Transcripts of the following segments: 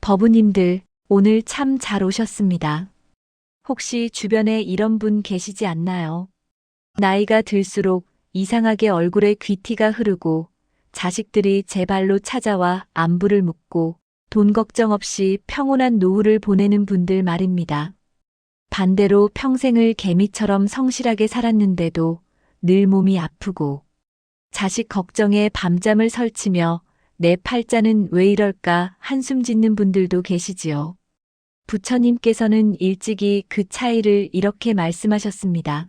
법우님들, 오늘 참 잘 오셨습니다. 혹시 주변에 이런 분 계시지 않나요? 나이가 들수록 이상하게 얼굴에 귀티가 흐르고 자식들이 제 발로 찾아와 안부를 묻고 돈 걱정 없이 평온한 노후를 보내는 분들 말입니다. 반대로 평생을 개미처럼 성실하게 살았는데도 늘 몸이 아프고 자식 걱정에 밤잠을 설치며 내 팔자는 왜 이럴까 한숨 짓는 분들도 계시지요. 부처님께서는 일찍이 그 차이를 이렇게 말씀하셨습니다.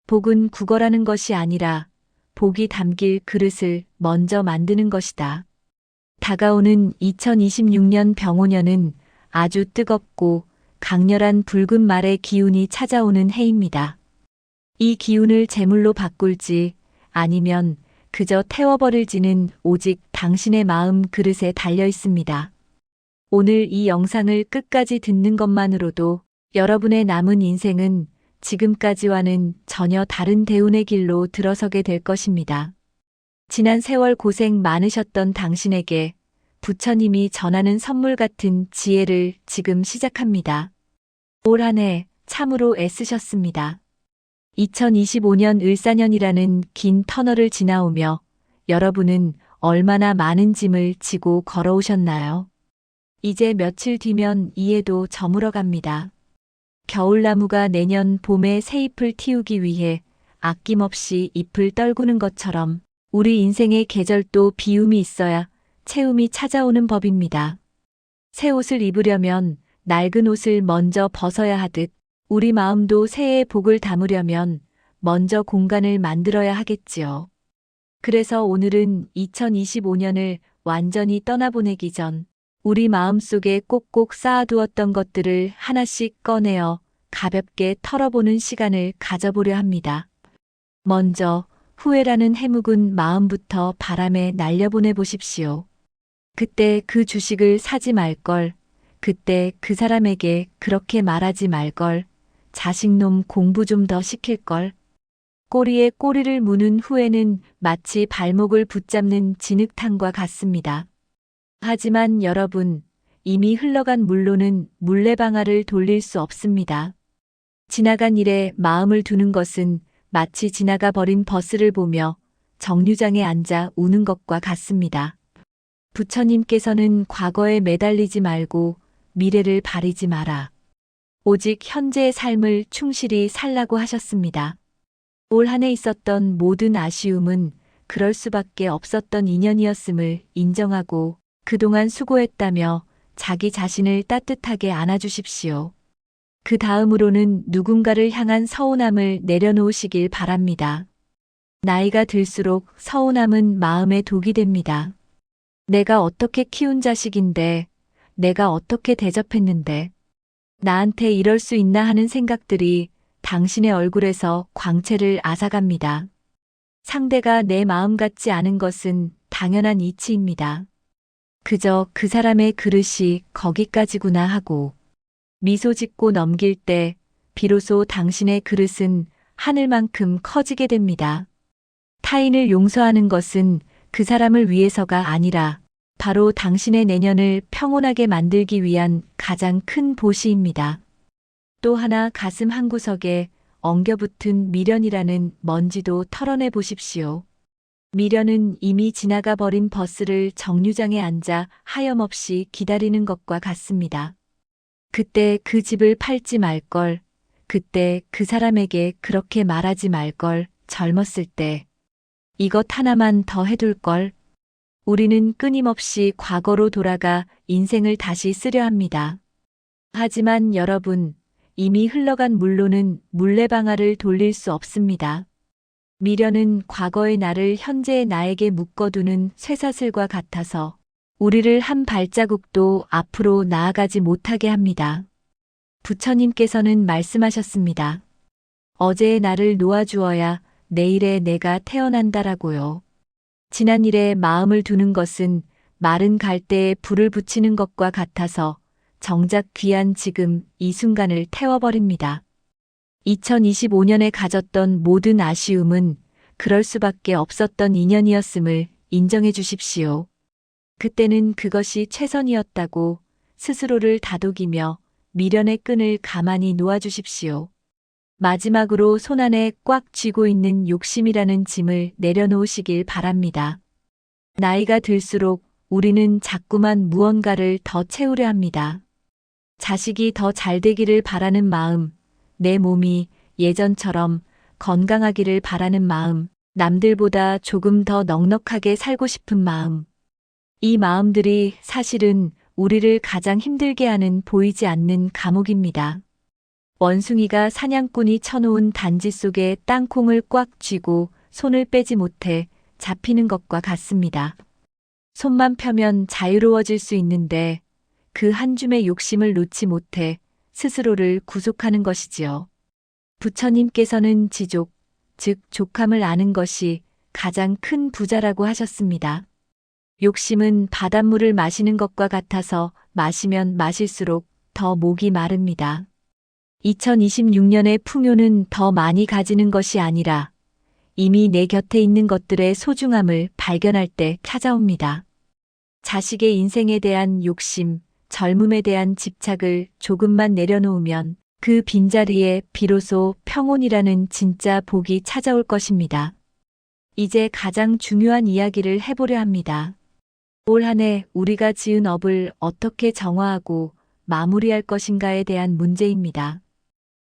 복은 구걸하는 것이 아니라 복이 담길 그릇을 먼저 만드는 것이다. 다가오는 2026년 병오년은 아주 뜨겁고 강렬한 붉은 말의 기운이 찾아오는 해입니다. 이 기운을 제물로 바꿀지 아니면 그저 태워버릴지는 오직 당신의 마음 그릇에 달려 있습니다. 오늘 이 영상을 끝까지 듣는 것만으로도 여러분의 남은 인생은 지금까지와는 전혀 다른 대운의 길로 들어서게 될 것입니다. 지난 세월 고생 많으셨던 당신에게 부처님이 전하는 선물 같은 지혜를 지금 시작합니다. 올 한 해 참으로 애쓰셨습니다. 2025년 을사년이라는 긴 터널을 지나오며 여러분은 얼마나 많은 짐을 지고 걸어오셨나요? 이제 며칠 뒤면 이해도 저물어 갑니다. 겨울나무가 내년 봄에 새 잎을 틔우기 위해 아낌없이 잎을 떨구는 것처럼 우리 인생의 계절도 비움이 있어야 채움이 찾아오는 법입니다. 새 옷을 입으려면 낡은 옷을 먼저 벗어야 하듯 우리 마음도 새해의 복을 담으려면 먼저 공간을 만들어야 하겠지요. 그래서 오늘은 2025년을 완전히 떠나보내기 전 우리 마음속에 꼭꼭 쌓아두었던 것들을 하나씩 꺼내어 가볍게 털어보는 시간을 가져보려 합니다. 먼저 후회라는 해묵은 마음부터 바람에 날려보내 보십시오. 그때 그 주식을 사지 말걸, 그때 그 사람에게 그렇게 말하지 말걸, 자식놈 공부 좀 더 시킬걸. 꼬리에 꼬리를 무는 후회는 마치 발목을 붙잡는 진흙탕과 같습니다. 하지만 여러분, 이미 흘러간 물로는 물레방아를 돌릴 수 없습니다. 지나간 일에 마음을 두는 것은 마치 지나가 버린 버스를 보며 정류장에 앉아 우는 것과 같습니다. 부처님께서는 과거에 매달리지 말고 미래를 바라지 마라. 오직 현재의 삶을 충실히 살라고 하셨습니다. 올 한 해 있었던 모든 아쉬움은 그럴 수밖에 없었던 인연이었음을 인정하고 그동안 수고했다며 자기 자신을 따뜻하게 안아주십시오. 그 다음으로는 누군가를 향한 서운함을 내려놓으시길 바랍니다. 나이가 들수록 서운함은 마음에 독이 됩니다. 내가 어떻게 키운 자식인데, 내가 어떻게 대접했는데, 나한테 이럴 수 있나 하는 생각들이 당신의 얼굴에서 광채를 앗아갑니다. 상대가 내 마음 같지 않은 것은 당연한 이치입니다. 그저 그 사람의 그릇이 거기까지구나 하고 미소 짓고 넘길 때 비로소 당신의 그릇은 하늘만큼 커지게 됩니다. 타인을 용서하는 것은 그 사람을 위해서가 아니라 바로 당신의 내년을 평온하게 만들기 위한 가장 큰 보시입니다. 또 하나 가슴 한구석에 엉겨붙은 미련이라는 먼지도 털어내 보십시오. 미련은 이미 지나가 버린 버스를 정류장에 앉아 하염없이 기다리는 것과 같습니다. 그때 그 집을 팔지 말걸, 그때 그 사람에게 그렇게 말하지 말걸, 젊었을 때 이것 하나만 더 해둘걸. 우리는 끊임없이 과거로 돌아가 인생을 다시 쓰려 합니다. 하지만 여러분, 이미 흘러간 물로는 물레방아를 돌릴 수 없습니다. 미련은 과거의 나를 현재의 나에게 묶어두는 쇠사슬과 같아서 우리를 한 발자국도 앞으로 나아가지 못하게 합니다. 부처님께서는 말씀하셨습니다. 어제의 나를 놓아주어야 내일의 내가 태어난다라고요. 지난 일에 마음을 두는 것은 마른 갈대에 불을 붙이는 것과 같아서 정작 귀한 지금 이 순간을 태워버립니다. 2025년에 가졌던 모든 아쉬움은 그럴 수밖에 없었던 인연이었음을 인정해 주십시오. 그때는 그것이 최선이었다고 스스로를 다독이며 미련의 끈을 가만히 놓아주십시오. 마지막으로 손안에 꽉 쥐고 있는 욕심이라는 짐을 내려놓으시길 바랍니다. 나이가 들수록 우리는 자꾸만 무언가를 더 채우려 합니다. 자식이 더 잘 되기를 바라는 마음, 내 몸이 예전처럼 건강하기를 바라는 마음, 남들보다 조금 더 넉넉하게 살고 싶은 마음. 이 마음들이 사실은 우리를 가장 힘들게 하는 보이지 않는 감옥입니다. 원숭이가 사냥꾼이 쳐놓은 단지 속에 땅콩을 꽉 쥐고 손을 빼지 못해 잡히는 것과 같습니다. 손만 펴면 자유로워질 수 있는데 그 한 줌의 욕심을 놓지 못해 스스로를 구속하는 것이지요. 부처님께서는 지족, 즉 족함을 아는 것이 가장 큰 부자라고 하셨습니다. 욕심은 바닷물을 마시는 것과 같아서 마시면 마실수록 더 목이 마릅니다. 2026년의 풍요는 더 많이 가지는 것이 아니라 이미 내 곁에 있는 것들의 소중함을 발견할 때 찾아옵니다. 자식의 인생에 대한 욕심, 젊음에 대한 집착을 조금만 내려놓으면 그 빈자리에 비로소 평온이라는 진짜 복이 찾아올 것입니다. 이제 가장 중요한 이야기를 해보려 합니다. 올 한 해 우리가 지은 업을 어떻게 정화하고 마무리할 것인가에 대한 문제입니다.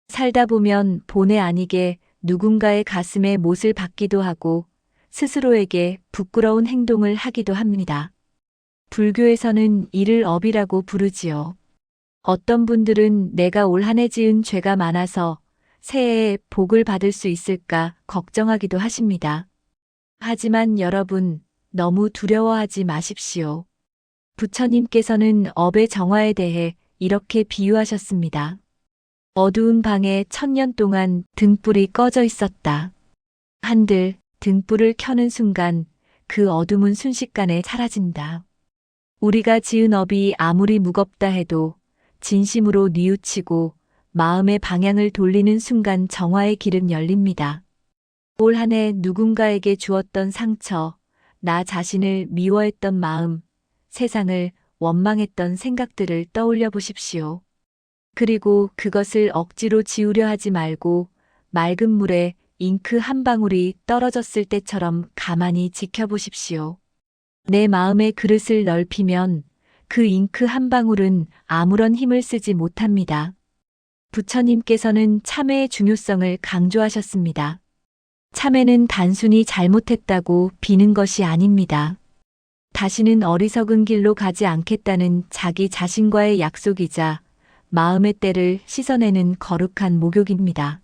살다 보면 본의 아니게 누군가의 가슴에 못을 박기도 하고 스스로에게 부끄러운 행동을 하기도 합니다. 불교에서는 이를 업이라고 부르지요. 어떤 분들은 내가 올 한 해 지은 죄가 많아서 새해에 복을 받을 수 있을까 걱정하기도 하십니다. 하지만 여러분, 너무 두려워하지 마십시오. 부처님께서는 업의 정화에 대해 이렇게 비유하셨습니다. 어두운 방에 1000년 동안 등불이 꺼져 있었다. 한들 등불을 켜는 순간 그 어둠은 순식간에 사라진다. 우리가 지은 업이 아무리 무겁다 해도 진심으로 뉘우치고 마음의 방향을 돌리는 순간 정화의 길은 열립니다. 올 한 해 누군가에게 주었던 상처, 나 자신을 미워했던 마음, 세상을 원망했던 생각들을 떠올려 보십시오. 그리고 그것을 억지로 지우려 하지 말고 맑은 물에 잉크 한 방울이 떨어졌을 때처럼 가만히 지켜보십시오. 내 마음의 그릇을 넓히면 그 잉크 한 방울은 아무런 힘을 쓰지 못합니다. 부처님께서는 참회의 중요성을 강조하셨습니다. 참회는 단순히 잘못했다고 비는 것이 아닙니다. 다시는 어리석은 길로 가지 않겠다는 자기 자신과의 약속이자 마음의 때를 씻어내는 거룩한 목욕입니다.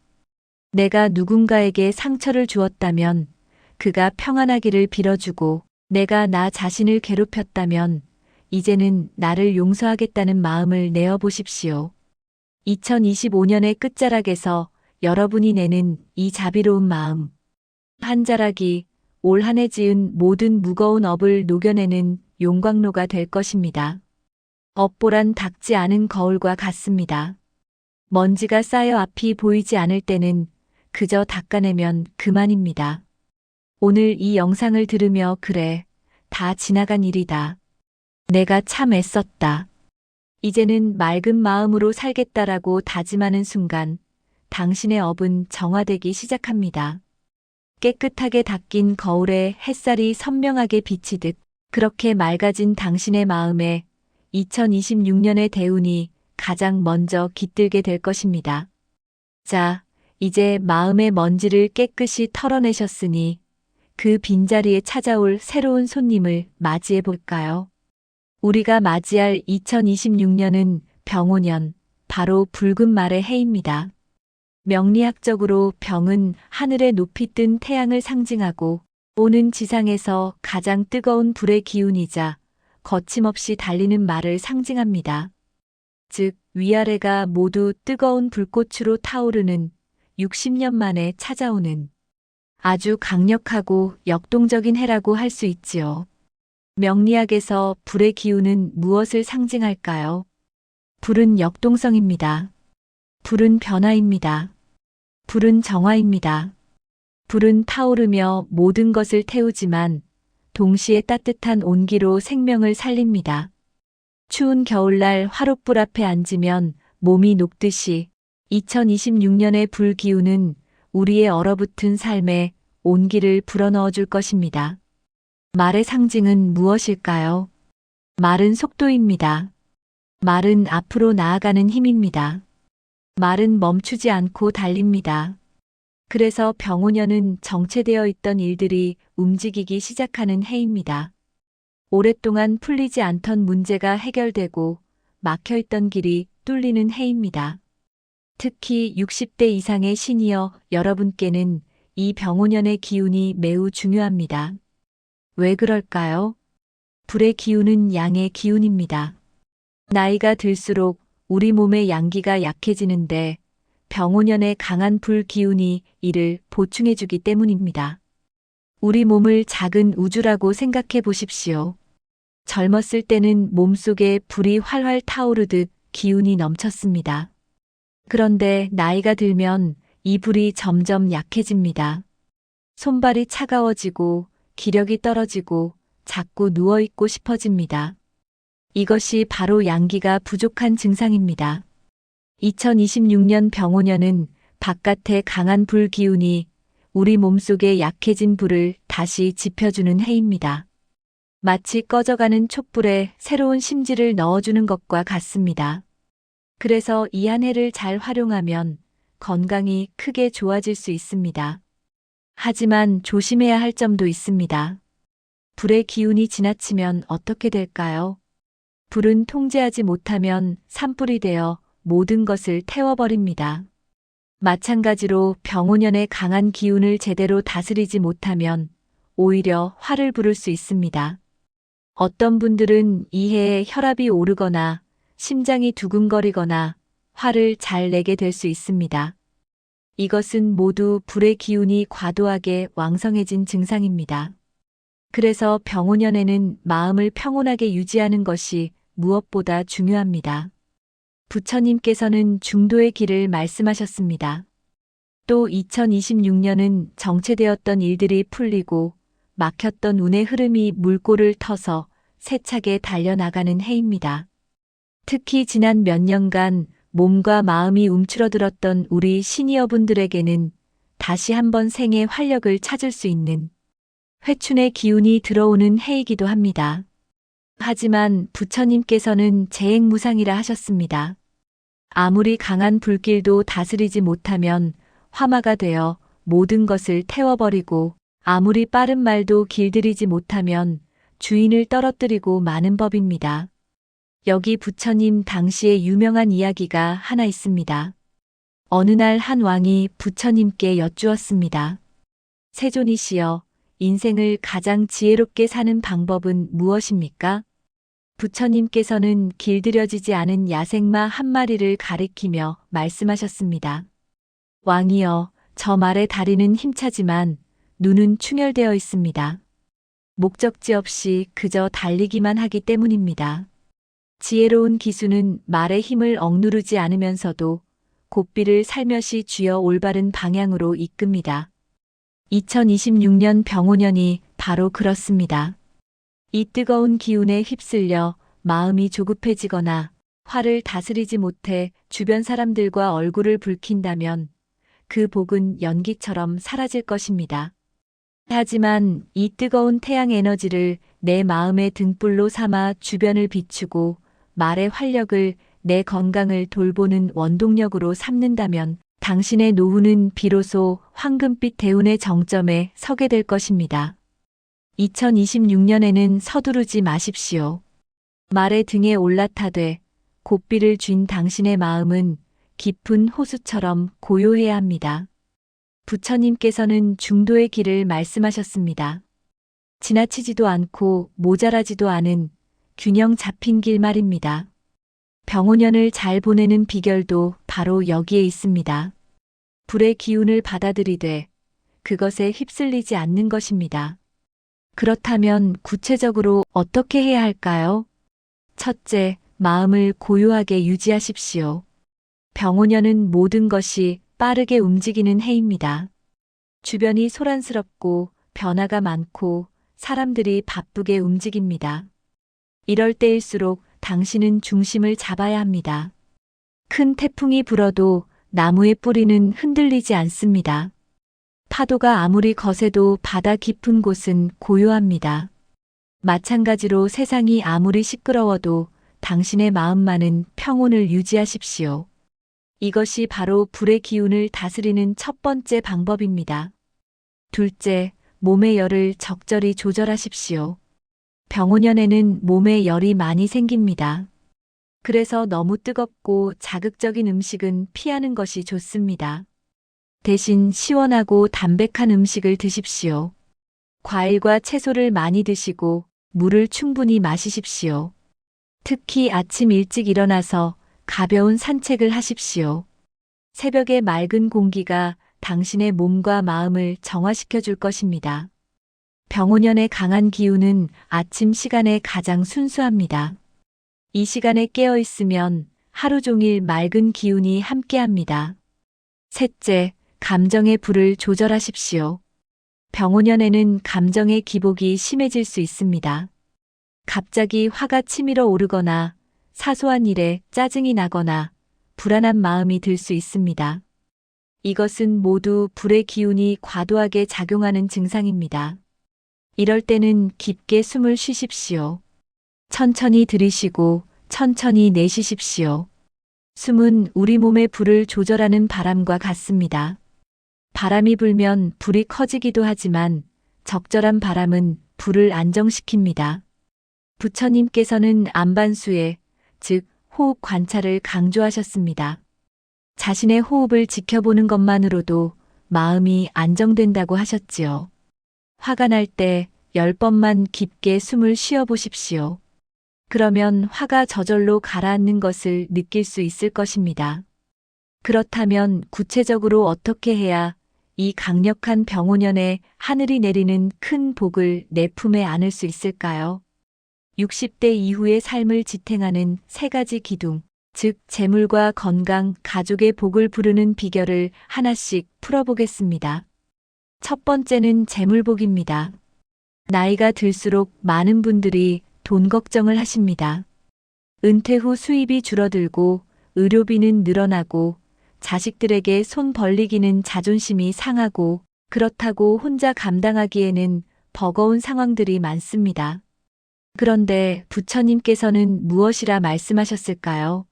내가 누군가에게 상처를 주었다면 그가 평안하기를 빌어주고 내가 나 자신을 괴롭혔다면 이제는 나를 용서하겠다는 마음을 내어 보십시오. 2025년의 끝자락에서 여러분이 내는 이 자비로운 마음, 한 자락이 올 한 해 지은 모든 무거운 업을 녹여내는 용광로가 될 것입니다. 업보란 닦지 않은 거울과 같습니다. 먼지가 쌓여 앞이 보이지 않을 때는 그저 닦아내면 그만입니다. 오늘 이 영상을 들으며 그래, 다 지나간 일이다. 내가 참 애썼다. 이제는 맑은 마음으로 살겠다라고 다짐하는 순간 당신의 업은 정화되기 시작합니다. 깨끗하게 닦인 거울에 햇살이 선명하게 비치듯 그렇게 맑아진 당신의 마음에 2026년의 대운이 가장 먼저 깃들게 될 것입니다. 자, 이제 마음의 먼지를 깨끗이 털어내셨으니 그 빈자리에 찾아올 새로운 손님을 맞이해 볼까요? 우리가 맞이할 2026년은 병오년, 바로 붉은 말의 해입니다. 명리학적으로 병은 하늘에 높이 뜬 태양을 상징하고 오는 지상에서 가장 뜨거운 불의 기운이자 거침없이 달리는 말을 상징합니다. 즉, 위아래가 모두 뜨거운 불꽃으로 타오르는 60년 만에 찾아오는 아주 강력하고 역동적인 해라고 할 수 있지요. 명리학에서 불의 기운은 무엇을 상징할까요? 불은 역동성입니다. 불은 변화입니다. 불은 정화입니다. 불은 타오르며 모든 것을 태우지만 동시에 따뜻한 온기로 생명을 살립니다. 추운 겨울날 화롯불 앞에 앉으면 몸이 녹듯이 2026년의 불기운은 우리의 얼어붙은 삶에 온기를 불어넣어 줄 것입니다. 말의 상징은 무엇일까요? 말은 속도입니다. 말은 앞으로 나아가는 힘입니다. 말은 멈추지 않고 달립니다. 그래서 병오년은 정체되어 있던 일들이 움직이기 시작하는 해입니다. 오랫동안 풀리지 않던 문제가 해결되고 막혀있던 길이 뚫리는 해입니다. 특히 60대 이상의 시니어 여러분께는 이 병오년의 기운이 매우 중요합니다. 왜 그럴까요? 불의 기운은 양의 기운입니다. 나이가 들수록 우리 몸의 양기가 약해지는데 병오년의 강한 불 기운이 이를 보충해주기 때문입니다. 우리 몸을 작은 우주라고 생각해 보십시오. 젊었을 때는 몸속에 불이 활활 타오르듯 기운이 넘쳤습니다. 그런데 나이가 들면 이 불이 점점 약해집니다. 손발이 차가워지고 기력이 떨어지고 자꾸 누워있고 싶어집니다. 이것이 바로 양기가 부족한 증상입니다. 2026년 병오년은 바깥의 강한 불 기운이 우리 몸속에 약해진 불을 다시 지펴주는 해입니다. 마치 꺼져가는 촛불에 새로운 심지를 넣어주는 것과 같습니다. 그래서 이 한 해를 잘 활용하면 건강이 크게 좋아질 수 있습니다. 하지만 조심해야 할 점도 있습니다. 불의 기운이 지나치면 어떻게 될까요? 불은 통제하지 못하면 산불이 되어 모든 것을 태워버립니다. 마찬가지로 병오년의 강한 기운을 제대로 다스리지 못하면 오히려 화를 부를 수 있습니다. 어떤 분들은 이 해에 혈압이 오르거나 심장이 두근거리거나 화를 잘 내게 될 수 있습니다. 이것은 모두 불의 기운이 과도하게 왕성해진 증상입니다. 그래서 병오년에는 마음을 평온하게 유지하는 것이 무엇보다 중요합니다. 부처님께서는 중도의 길을 말씀하셨습니다. 또 2026년은 정체되었던 일들이 풀리고 막혔던 운의 흐름이 물꼬를 터서 세차게 달려나가는 해입니다. 특히 지난 몇 년간 몸과 마음이 움츠러들었던 우리 시니어분들에게는 다시 한번 생의 활력을 찾을 수 있는 회춘의 기운이 들어오는 해이기도 합니다. 하지만 부처님께서는 재행무상이라 하셨습니다. 아무리 강한 불길도 다스리지 못하면 화마가 되어 모든 것을 태워버리고 아무리 빠른 말도 길들이지 못하면 주인을 떨어뜨리고 마는 법입니다. 여기 부처님 당시의 유명한 이야기가 하나 있습니다. 어느 날 한 왕이 부처님께 여쭈었습니다. 세존이시여, 인생을 가장 지혜롭게 사는 방법은 무엇입니까? 부처님께서는 길들여지지 않은 야생마 한 마리를 가리키며 말씀하셨습니다. 왕이여, 저 말의 다리는 힘차지만 눈은 충혈되어 있습니다. 목적지 없이 그저 달리기만 하기 때문입니다. 지혜로운 기수는 말의 힘을 억누르지 않으면서도 고삐를 살며시 쥐어 올바른 방향으로 이끕니다. 2026년 병오년이 바로 그렇습니다. 이 뜨거운 기운에 휩쓸려 마음이 조급해지거나 화를 다스리지 못해 주변 사람들과 얼굴을 붉힌다면 그 복은 연기처럼 사라질 것입니다. 하지만 이 뜨거운 태양 에너지를 내 마음의 등불로 삼아 주변을 비추고 말의 활력을 내 건강을 돌보는 원동력으로 삼는다면 당신의 노후는 비로소 황금빛 대운의 정점에 서게 될 것입니다. 2026년에는 서두르지 마십시오. 말의 등에 올라타되 고삐를 쥔 당신의 마음은 깊은 호수처럼 고요해야 합니다. 부처님께서는 중도의 길을 말씀하셨습니다. 지나치지도 않고 모자라지도 않은 균형 잡힌 길 말입니다. 병오년을 잘 보내는 비결도 바로 여기에 있습니다. 불의 기운을 받아들이되 그것에 휩쓸리지 않는 것입니다. 그렇다면 구체적으로 어떻게 해야 할까요? 첫째, 마음을 고요하게 유지하십시오. 병오년은 모든 것이 빠르게 움직이는 해입니다. 주변이 소란스럽고 변화가 많고 사람들이 바쁘게 움직입니다. 이럴 때일수록 당신은 중심을 잡아야 합니다. 큰 태풍이 불어도 나무의 뿌리는 흔들리지 않습니다. 파도가 아무리 거세도 바다 깊은 곳은 고요합니다. 마찬가지로 세상이 아무리 시끄러워도 당신의 마음만은 평온을 유지하십시오. 이것이 바로 불의 기운을 다스리는 첫 번째 방법입니다. 둘째, 몸의 열을 적절히 조절하십시오. 병오년에는 몸에 열이 많이 생깁니다. 그래서 너무 뜨겁고 자극적인 음식은 피하는 것이 좋습니다. 대신 시원하고 담백한 음식을 드십시오. 과일과 채소를 많이 드시고 물을 충분히 마시십시오. 특히 아침 일찍 일어나서 가벼운 산책을 하십시오. 새벽의 맑은 공기가 당신의 몸과 마음을 정화시켜 줄 것입니다. 병오년의 강한 기운은 아침 시간에 가장 순수합니다. 이 시간에 깨어 있으면 하루 종일 맑은 기운이 함께합니다. 셋째, 감정의 불을 조절하십시오. 병오년에는 감정의 기복이 심해질 수 있습니다. 갑자기 화가 치밀어 오르거나 사소한 일에 짜증이 나거나 불안한 마음이 들 수 있습니다. 이것은 모두 불의 기운이 과도하게 작용하는 증상입니다. 이럴 때는 깊게 숨을 쉬십시오. 천천히 들이쉬고 천천히 내쉬십시오. 숨은 우리 몸의 불을 조절하는 바람과 같습니다. 바람이 불면 불이 커지기도 하지만 적절한 바람은 불을 안정시킵니다. 부처님께서는 안반수에, 즉 호흡 관찰을 강조하셨습니다. 자신의 호흡을 지켜보는 것만으로도 마음이 안정된다고 하셨지요. 화가 날 때 10번만 깊게 숨을 쉬어 보십시오. 그러면 화가 저절로 가라앉는 것을 느낄 수 있을 것입니다. 그렇다면 구체적으로 어떻게 해야 이 강력한 병오년에 하늘이 내리는 큰 복을 내 품에 안을 수 있을까요? 60대 이후의 삶을 지탱하는 3가지 기둥, 즉 재물과 건강, 가족의 복을 부르는 비결을 하나씩 풀어보겠습니다. 첫 번째는 재물복입니다. 나이가 들수록 많은 분들이 돈 걱정을 하십니다. 은퇴 후 수입이 줄어들고 의료비는 늘어나고 자식들에게 손 벌리기는 자존심이 상하고 그렇다고 혼자 감당하기에는 버거운 상황들이 많습니다. 그런데 부처님께서는 무엇이라 말씀하셨을까요?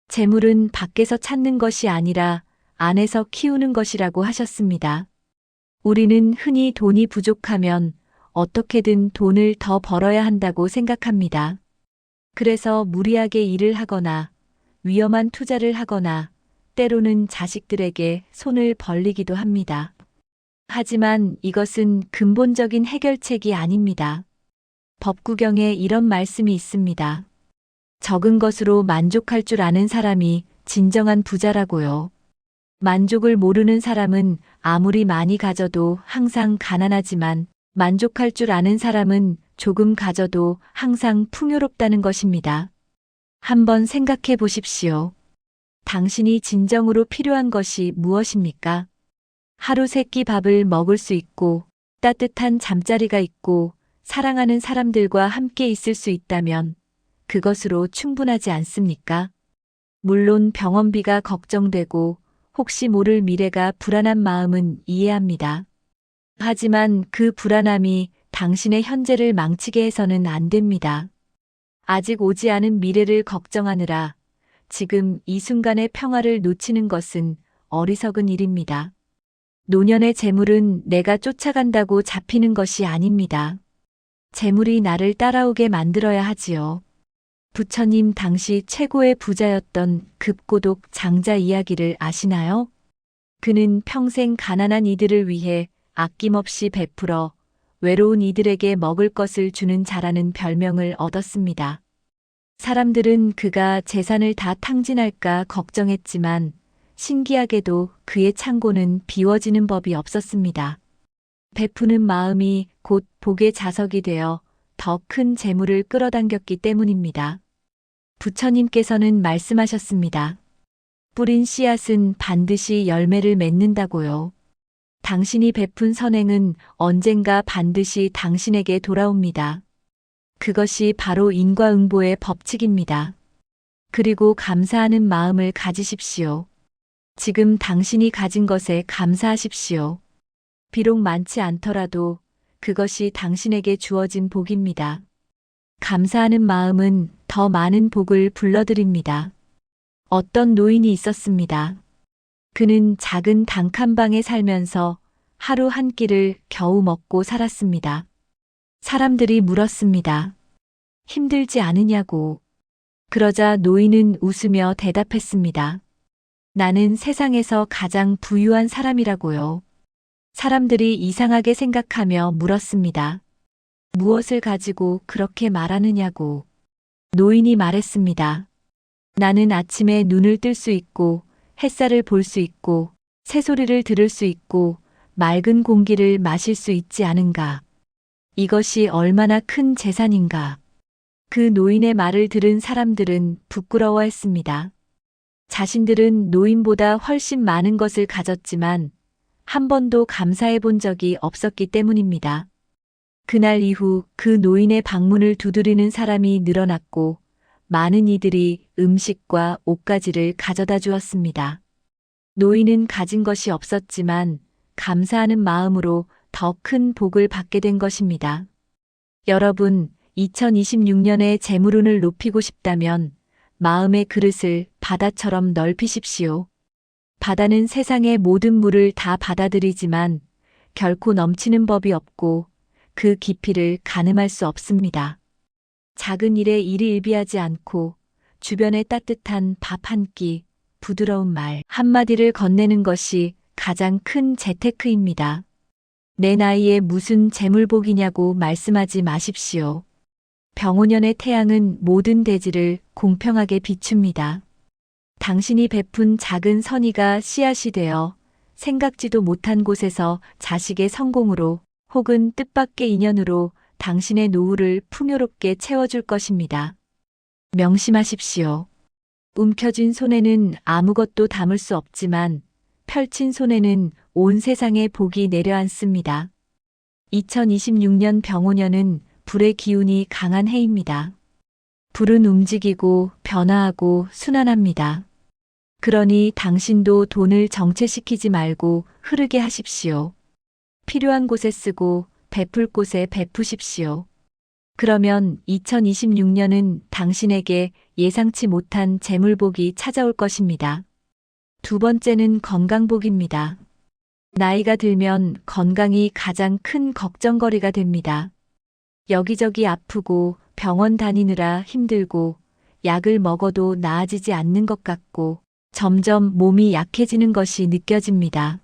재물은 밖에서 찾는 것이 아니라 안에서 키우는 것이라고 하셨습니다. 우리는 흔히 돈이 부족하면 어떻게든 돈을 더 벌어야 한다고 생각합니다. 그래서 무리하게 일을 하거나 위험한 투자를 하거나 때로는 자식들에게 손을 벌리기도 합니다. 하지만 이것은 근본적인 해결책이 아닙니다. 법구경에 이런 말씀이 있습니다. 적은 것으로 만족할 줄 아는 사람이 진정한 부자라고요. 만족을 모르는 사람은 아무리 많이 가져도 항상 가난하지만 만족할 줄 아는 사람은 조금 가져도 항상 풍요롭다는 것입니다. 한번 생각해 보십시오. 당신이 진정으로 필요한 것이 무엇입니까? 하루 3끼 밥을 먹을 수 있고 따뜻한 잠자리가 있고 사랑하는 사람들과 함께 있을 수 있다면 그것으로 충분하지 않습니까? 물론 병원비가 걱정되고 혹시 모를 미래가 불안한 마음은 이해합니다. 하지만 그 불안함이 당신의 현재를 망치게 해서는 안 됩니다. 아직 오지 않은 미래를 걱정하느라 지금 이 순간의 평화를 놓치는 것은 어리석은 일입니다. 노년의 재물은 내가 쫓아간다고 잡히는 것이 아닙니다. 재물이 나를 따라오게 만들어야 하지요. 부처님 당시 최고의 부자였던 급고독 장자 이야기를 아시나요? 그는 평생 가난한 이들을 위해 아낌없이 베풀어 외로운 이들에게 먹을 것을 주는 자라는 별명을 얻었습니다. 사람들은 그가 재산을 다 탕진할까 걱정했지만 신기하게도 그의 창고는 비워지는 법이 없었습니다. 베푸는 마음이 곧 복의 자석이 되어 더 큰 재물을 끌어당겼기 때문입니다. 부처님께서는 말씀하셨습니다. 뿌린 씨앗은 반드시 열매를 맺는다고요. 당신이 베푼 선행은 언젠가 반드시 당신에게 돌아옵니다. 그것이 바로 인과응보의 법칙입니다. 그리고 감사하는 마음을 가지십시오. 지금 당신이 가진 것에 감사하십시오. 비록 많지 않더라도 그것이 당신에게 주어진 복입니다. 감사하는 마음은 더 많은 복을 불러들입니다. 어떤 노인이 있었습니다. 그는 작은 단칸방에 살면서 하루 한 끼를 겨우 먹고 살았습니다. 사람들이 물었습니다. 힘들지 않으냐고. 그러자 노인은 웃으며 대답했습니다. 나는 세상에서 가장 부유한 사람이라고요. 사람들이 이상하게 생각하며 물었습니다. 무엇을 가지고 그렇게 말하느냐고. 노인이 말했습니다. 나는 아침에 눈을 뜰 수 있고, 햇살을 볼 수 있고, 새소리를 들을 수 있고, 맑은 공기를 마실 수 있지 않은가. 이것이 얼마나 큰 재산인가. 그 노인의 말을 들은 사람들은 부끄러워했습니다. 자신들은 노인보다 훨씬 많은 것을 가졌지만 한 번도 감사해 본 적이 없었기 때문입니다. 그날 이후 그 노인의 방문을 두드리는 사람이 늘어났고 많은 이들이 음식과 옷가지를 가져다 주었습니다. 노인은 가진 것이 없었지만 감사하는 마음으로 더 큰 복을 받게 된 것입니다. 여러분, 2026년에 재물운을 높이고 싶다면 마음의 그릇을 바다처럼 넓히십시오. 바다는 세상의 모든 물을 다 받아들이지만 결코 넘치는 법이 없고 그 깊이를 가늠할 수 없습니다. 작은 일에 일희일비하지 않고 주변에 따뜻한 밥 한 끼, 부드러운 말 한마디를 건네는 것이 가장 큰 재테크입니다. 내 나이에 무슨 재물복이냐고 말씀하지 마십시오. 병오년의 태양은 모든 대지를 공평하게 비춥니다. 당신이 베푼 작은 선의가 씨앗이 되어 생각지도 못한 곳에서 자식의 성공으로 혹은 뜻밖의 인연으로 당신의 노후를 풍요롭게 채워줄 것입니다. 명심하십시오. 움켜쥔 손에는 아무것도 담을 수 없지만 펼친 손에는 온 세상의 복이 내려앉습니다. 2026년 병오년은 불의 기운이 강한 해입니다. 불은 움직이고 변화하고 순환합니다. 그러니 당신도 돈을 정체시키지 말고 흐르게 하십시오. 필요한 곳에 쓰고 베풀 곳에 베푸십시오. 그러면 2026년은 당신에게 예상치 못한 재물복이 찾아올 것입니다. 두 번째는 건강복입니다. 나이가 들면 건강이 가장 큰 걱정거리가 됩니다. 여기저기 아프고 병원 다니느라 힘들고 약을 먹어도 나아지지 않는 것 같고 점점 몸이 약해지는 것이 느껴집니다.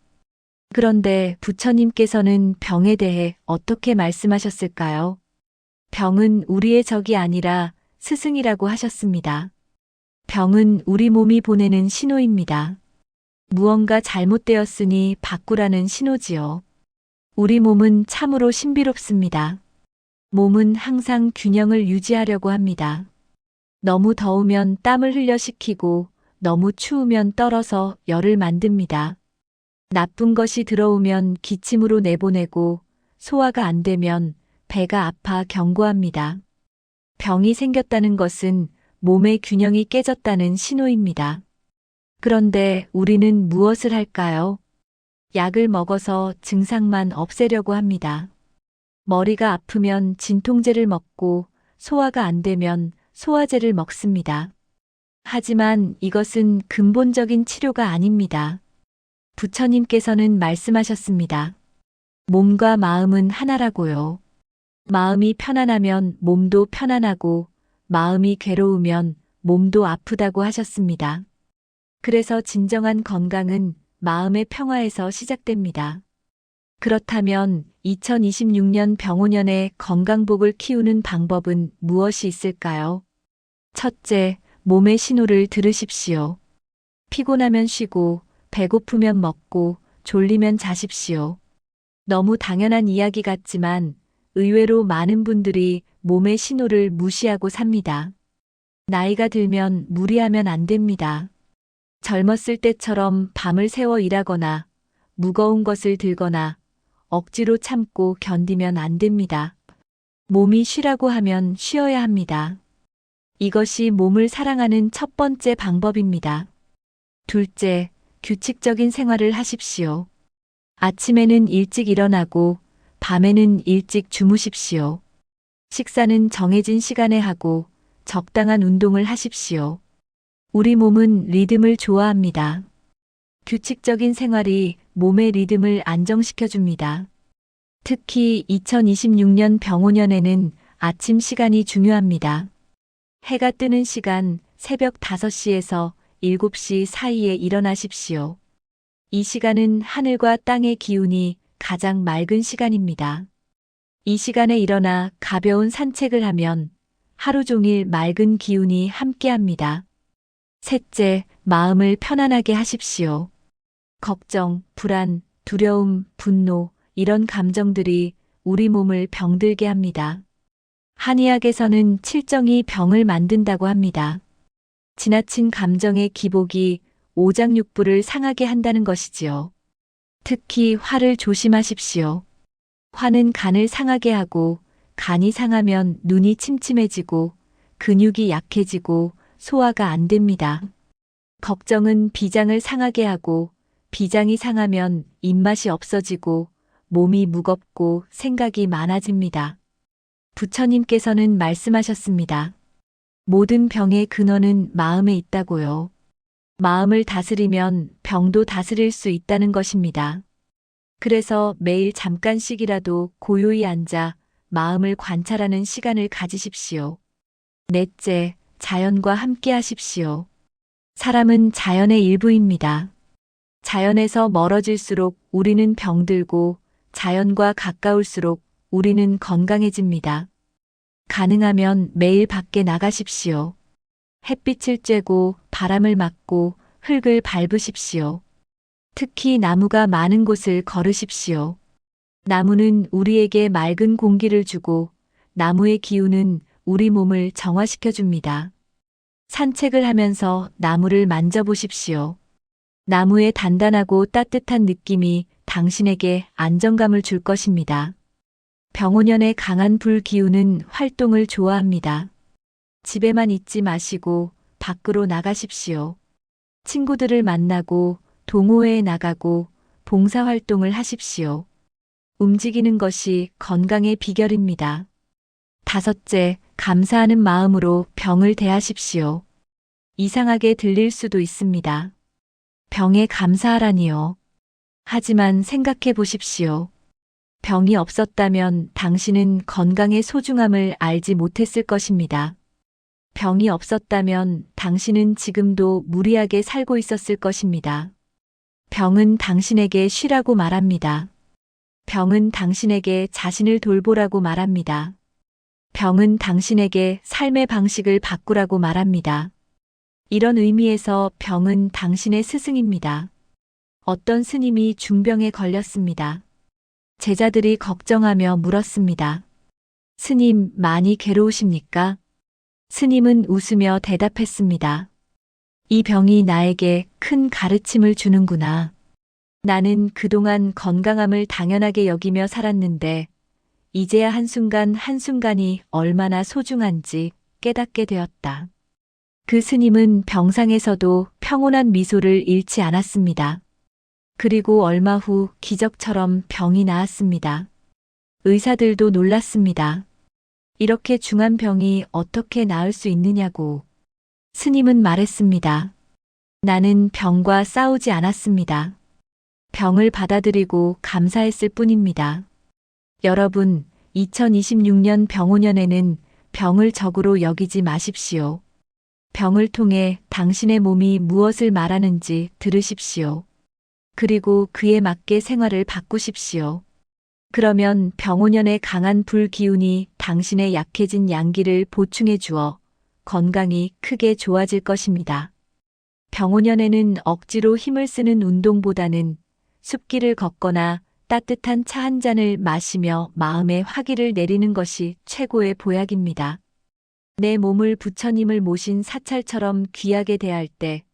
그런데 부처님께서는 병에 대해 어떻게 말씀하셨을까요? 병은 우리의 적이 아니라 스승이라고 하셨습니다. 병은 우리 몸이 보내는 신호입니다. 무언가 잘못되었으니 바꾸라는 신호지요. 우리 몸은 참으로 신비롭습니다. 몸은 항상 균형을 유지하려고 합니다. 너무 더우면 땀을 흘려 식히고 너무 추우면 떨어서 열을 만듭니다. 나쁜 것이 들어오면 기침으로 내보내고 소화가 안 되면 배가 아파 경고합니다. 병이 생겼다는 것은 몸의 균형이 깨졌다는 신호입니다. 그런데 우리는 무엇을 할까요? 약을 먹어서 증상만 없애려고 합니다. 머리가 아프면 진통제를 먹고 소화가 안 되면 소화제를 먹습니다. 하지만 이것은 근본적인 치료가 아닙니다. 부처님께서는 말씀하셨습니다. 몸과 마음은 하나라고요. 마음이 편안하면 몸도 편안하고 마음이 괴로우면 몸도 아프다고 하셨습니다. 그래서 진정한 건강은 마음의 평화에서 시작됩니다. 그렇다면 2026년 병오년의 건강복을 키우는 방법은 무엇이 있을까요? 첫째, 몸의 신호를 들으십시오. 피곤하면 쉬고, 배고프면 먹고, 졸리면 자십시오. 너무 당연한 이야기 같지만 의외로 많은 분들이 몸의 신호를 무시하고 삽니다. 나이가 들면 무리하면 안 됩니다. 젊었을 때처럼 밤을 새워 일하거나 무거운 것을 들거나 억지로 참고 견디면 안 됩니다. 몸이 쉬라고 하면 쉬어야 합니다. 이것이 몸을 사랑하는 첫 번째 방법입니다. 둘째, 규칙적인 생활을 하십시오. 아침에는 일찍 일어나고 밤에는 일찍 주무십시오. 식사는 정해진 시간에 하고 적당한 운동을 하십시오. 우리 몸은 리듬을 좋아합니다. 규칙적인 생활이 몸의 리듬을 안정시켜줍니다. 특히 2026년 병오년에는 아침 시간이 중요합니다. 해가 뜨는 시간 새벽 5시에서 7시 사이에 일어나십시오. 이 시간은 하늘과 땅의 기운이 가장 맑은 시간입니다. 이 시간에 일어나 가벼운 산책을 하면 하루 종일 맑은 기운이 함께합니다. 셋째, 마음을 편안하게 하십시오. 걱정, 불안, 두려움, 분노, 이런 감정들이 우리 몸을 병들게 합니다. 한의학에서는 칠정이 병을 만든다고 합니다. 지나친 감정의 기복이 오장육부를 상하게 한다는 것이지요. 특히 화를 조심하십시오. 화는 간을 상하게 하고 간이 상하면 눈이 침침해지고 근육이 약해지고 소화가 안 됩니다. 걱정은 비장을 상하게 하고 비장이 상하면 입맛이 없어지고 몸이 무겁고 생각이 많아집니다. 부처님께서는 말씀하셨습니다. 모든 병의 근원은 마음에 있다고요. 마음을 다스리면 병도 다스릴 수 있다는 것입니다. 그래서 매일 잠깐씩이라도 고요히 앉아 마음을 관찰하는 시간을 가지십시오. 넷째, 자연과 함께 하십시오. 사람은 자연의 일부입니다. 자연에서 멀어질수록 우리는 병들고 자연과 가까울수록 우리는 건강해집니다. 가능하면 매일 밖에 나가십시오. 햇빛을 쬐고 바람을 맞고 흙을 밟으십시오. 특히 나무가 많은 곳을 걸으십시오. 나무는 우리에게 맑은 공기를 주고 나무의 기운은 우리 몸을 정화시켜 줍니다. 산책을 하면서 나무를 만져보십시오. 나무의 단단하고 따뜻한 느낌이 당신에게 안정감을 줄 것입니다. 병오년의 강한 불 기운은 활동을 좋아합니다. 집에만 있지 마시고 밖으로 나가십시오. 친구들을 만나고 동호회에 나가고 봉사활동을 하십시오. 움직이는 것이 건강의 비결입니다. 다섯째, 감사하는 마음으로 병을 대하십시오. 이상하게 들릴 수도 있습니다. 병에 감사하라니요. 하지만 생각해 보십시오. 병이 없었다면 당신은 건강의 소중함을 알지 못했을 것입니다. 병이 없었다면 당신은 지금도 무리하게 살고 있었을 것입니다. 병은 당신에게 쉬라고 말합니다. 병은 당신에게 자신을 돌보라고 말합니다. 병은 당신에게 삶의 방식을 바꾸라고 말합니다. 이런 의미에서 병은 당신의 스승입니다. 어떤 스님이 중병에 걸렸습니다. 제자들이 걱정하며 물었습니다. 스님, 많이 괴로우십니까? 스님은 웃으며 대답했습니다. 이 병이 나에게 큰 가르침을 주는구나. 나는 그동안 건강함을 당연하게 여기며 살았는데 이제야 한순간 한순간이 얼마나 소중한지 깨닫게 되었다. 그 스님은 병상에서도 평온한 미소를 잃지 않았습니다. 그리고 얼마 후 기적처럼 병이 나았습니다. 의사들도 놀랐습니다. 이렇게 중한 병이 어떻게 나을 수 있느냐고. 스님은 말했습니다. 나는 병과 싸우지 않았습니다. 병을 받아들이고 감사했을 뿐입니다. 여러분, 2026년 병오년에는 병을 적으로 여기지 마십시오. 병을 통해 당신의 몸이 무엇을 말하는지 들으십시오. 그리고 그에 맞게 생활을 바꾸십시오. 그러면 병오년의 강한 불 기운이 당신의 약해진 양기를 보충해 주어 건강이 크게 좋아질 것입니다. 병오년에는 억지로 힘을 쓰는 운동보다는 숲길을 걷거나 따뜻한 차 한 잔을 마시며 마음의 화기를 내리는 것이 최고의 보약입니다. 내 몸을 부처님을 모신 사찰처럼 귀하게 대할 때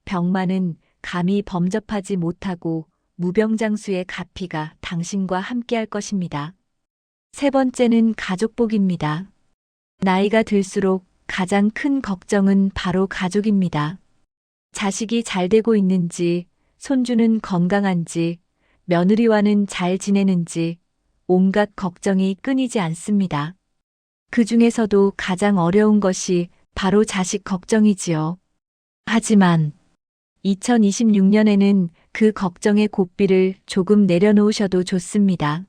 병만은 감히 범접하지 못하고 무병장수의 가피가 당신과 함께할 것입니다. 세 번째는 가족복입니다. 나이가 들수록 가장 큰 걱정은 바로 가족입니다. 자식이 잘 되고 있는지, 손주는 건강한지, 며느리와는 잘 지내는지, 온갖 걱정이 끊이지 않습니다. 그 중에서도 가장 어려운 것이 바로 자식 걱정이지요. 하지만 2026년에는 그 걱정의 고삐를 조금 내려놓으셔도 좋습니다.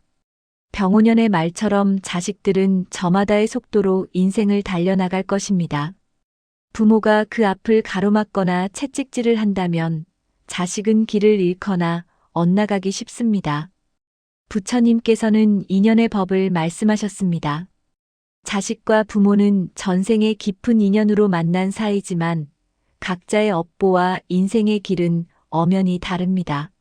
병오년의 말처럼 자식들은 저마다의 속도로 인생을 달려나갈 것입니다. 부모가 그 앞을 가로막거나 채찍질을 한다면 자식은 길을 잃거나 엇나가기 쉽습니다. 부처님께서는 인연의 법을 말씀하셨습니다. 자식과 부모는 전생의 깊은 인연으로 만난 사이지만 각자의 업보와 인생의 길은 엄연히 다릅니다.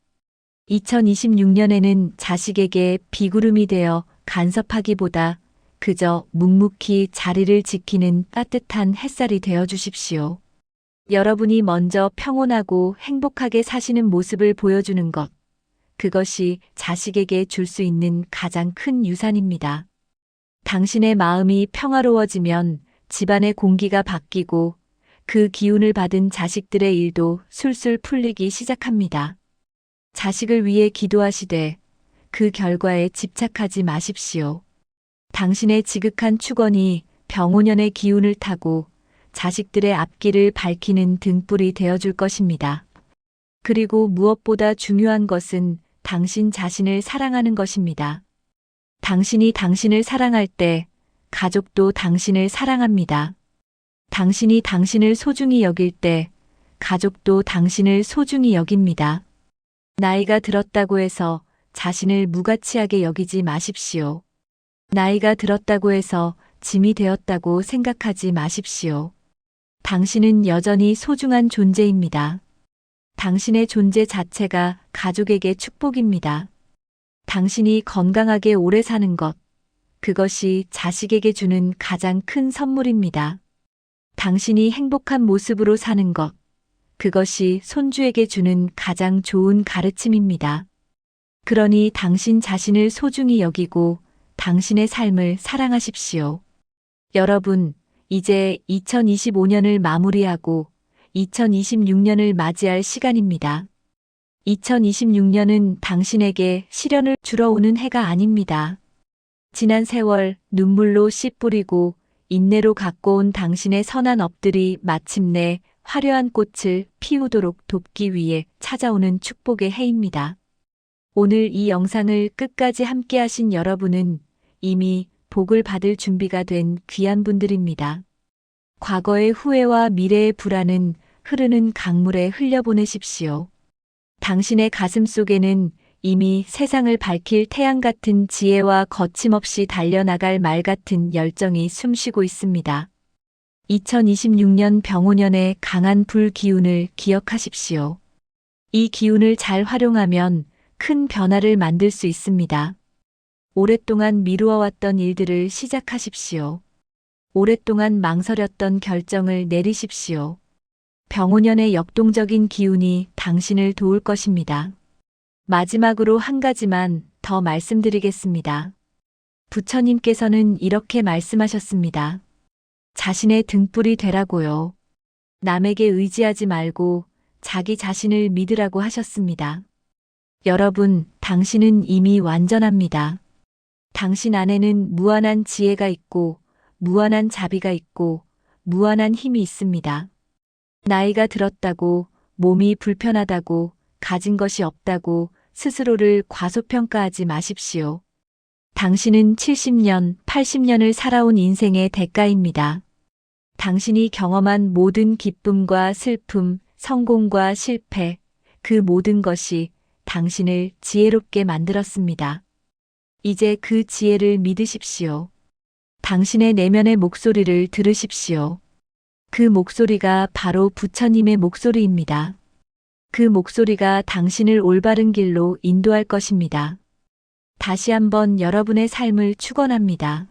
2026년에는 자식에게 비구름이 되어 간섭하기보다 그저 묵묵히 자리를 지키는 따뜻한 햇살이 되어 주십시오. 여러분이 먼저 평온하고 행복하게 사시는 모습을 보여주는 것, 그것이 자식에게 줄 수 있는 가장 큰 유산입니다. 당신의 마음이 평화로워지면 집안의 공기가 바뀌고 그 기운을 받은 자식들의 일도 술술 풀리기 시작합니다. 자식을 위해 기도하시되 그 결과에 집착하지 마십시오. 당신의 지극한 축원이 병오년의 기운을 타고 자식들의 앞길을 밝히는 등불이 되어줄 것입니다. 그리고 무엇보다 중요한 것은 당신 자신을 사랑하는 것입니다. 당신이 당신을 사랑할 때 가족도 당신을 사랑합니다. 당신이 당신을 소중히 여길 때 가족도 당신을 소중히 여깁니다. 나이가 들었다고 해서 자신을 무가치하게 여기지 마십시오. 나이가 들었다고 해서 짐이 되었다고 생각하지 마십시오. 당신은 여전히 소중한 존재입니다. 당신의 존재 자체가 가족에게 축복입니다. 당신이 건강하게 오래 사는 것, 그것이 자식에게 주는 가장 큰 선물입니다. 당신이 행복한 모습으로 사는 것, 그것이 손주에게 주는 가장 좋은 가르침입니다. 그러니 당신 자신을 소중히 여기고 당신의 삶을 사랑하십시오. 여러분, 이제 2025년을 마무리하고 2026년을 맞이할 시간입니다. 2026년은 당신에게 시련을 주러 오는 해가 아닙니다. 지난 세월 눈물로 씨 뿌리고 인내로 가꿔온 당신의 선한 업들이 마침내 화려한 꽃을 피우도록 돕기 위해 찾아오는 축복의 해입니다. 오늘 이 영상을 끝까지 함께 하신 여러분은 이미 복을 받을 준비가 된 귀한 분들입니다. 과거의 후회와 미래의 불안은 흐르는 강물에 흘려보내십시오. 당신의 가슴 속에는 이미 세상을 밝힐 태양 같은 지혜와 거침없이 달려나갈 말 같은 열정이 숨쉬고 있습니다. 2026년 병오년의 강한 불 기운을 기억하십시오. 이 기운을 잘 활용하면 큰 변화를 만들 수 있습니다. 오랫동안 미루어왔던 일들을 시작하십시오. 오랫동안 망설였던 결정을 내리십시오. 병오년의 역동적인 기운이 당신을 도울 것입니다. 마지막으로 한 가지만 더 말씀드리겠습니다. 부처님께서는 이렇게 말씀하셨습니다. 자신의 등불이 되라고요. 남에게 의지하지 말고 자기 자신을 믿으라고 하셨습니다. 여러분, 당신은 이미 완전합니다. 당신 안에는 무한한 지혜가 있고, 무한한 자비가 있고, 무한한 힘이 있습니다. 나이가 들었다고, 몸이 불편하다고, 가진 것이 없다고 스스로를 과소평가하지 마십시오. 당신은 70년, 80년을 살아온 인생의 대가입니다. 당신이 경험한 모든 기쁨과 슬픔, 성공과 실패, 그 모든 것이 당신을 지혜롭게 만들었습니다. 이제 그 지혜를 믿으십시오. 당신의 내면의 목소리를 들으십시오. 그 목소리가 바로 부처님의 목소리입니다. 그 목소리가 당신을 올바른 길로 인도할 것입니다. 다시 한번 여러분의 삶을 축원합니다.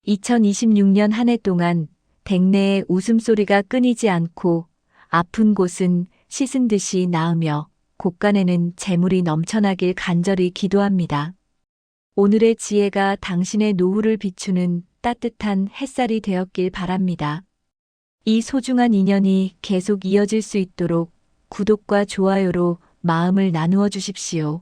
2026년 한 해 동안 댁내의 웃음소리가 끊이지 않고 아픈 곳은 씻은 듯이 나으며 곳간에는 재물이 넘쳐나길 간절히 기도합니다. 오늘의 지혜가 당신의 노후를 비추는 따뜻한 햇살이 되었길 바랍니다. 이 소중한 인연이 계속 이어질 수 있도록 구독과 좋아요로 마음을 나누어 주십시오.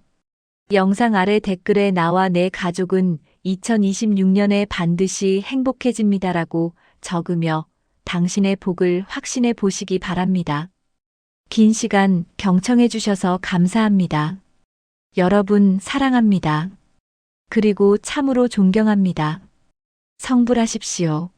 영상 아래 댓글에 나와 내 가족은 2026년에 반드시 행복해집니다라고 적으며 당신의 복을 확신해 보시기 바랍니다. 긴 시간 경청해 주셔서 감사합니다. 여러분 사랑합니다. 그리고 참으로 존경합니다. 성불하십시오.